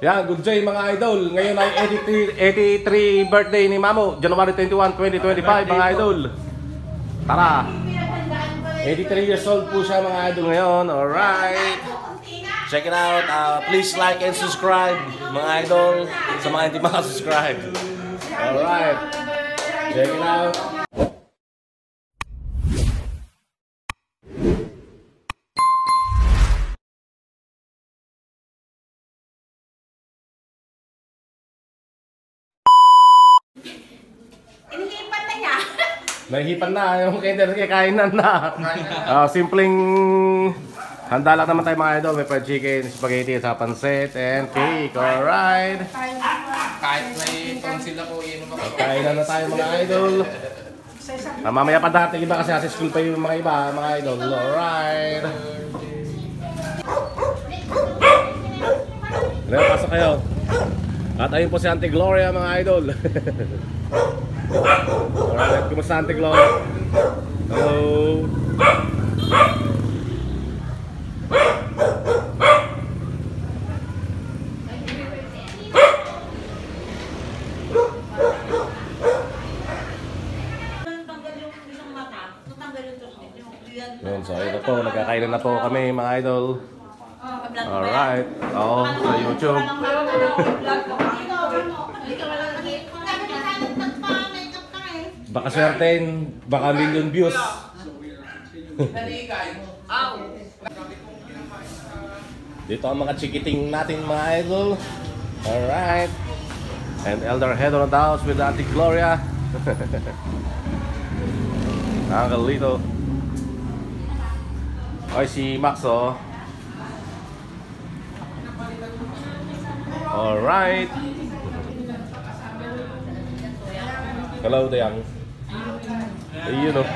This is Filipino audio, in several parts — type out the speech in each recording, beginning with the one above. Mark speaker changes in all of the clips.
Speaker 1: Yan, good day mga idol. Ngayon ay 83 birthday ni Mamo. January 21, 2025 mga idol. Tara. 83 years old po siya mga idol ngayon. Alright. Check it out. Please like and subscribe mga idol. Sa mga hindi makasubscribe. Alright. Check it out.
Speaker 2: Inihipan na niya.
Speaker 1: Nahihipan na, yung kainan na. Simpleng handa lang naman tayo mga idol. May fried chicken, spaghetti, sa pansit, and cake. Alright.
Speaker 3: Kahit may tonsil ako, iinom ako.
Speaker 1: Kainan na tayo mga idol. Mamaya pa dati iba kasi sa school pa yung mga iba, mga idol. Alright. Ngayon, pasok kayo. At ayun po si Auntie Gloria mga idol. Alright, kumusta Auntie Gloria? Hello. Yun, so ito po, nagkakainan na po kami mga idol. Alright, oo, sa YouTube. Baka swertein, baka million views. Dito ang mga chikiting natin mga idol. Alright. And Elder Head on the house with Auntie Gloria. Uncle Lito. Ay, si Max oh. Alright. Hello, Dayang. Ayun oh.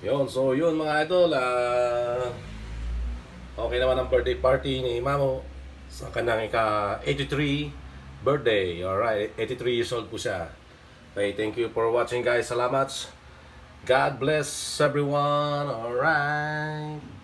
Speaker 1: Yun, so yun mga idol. Okay naman ang birthday party ni Mamo sa kanyang ika-83 birthday. Alright, 83 years old po siya. Okay, thank you for watching guys. Salamat. God bless everyone. Alright.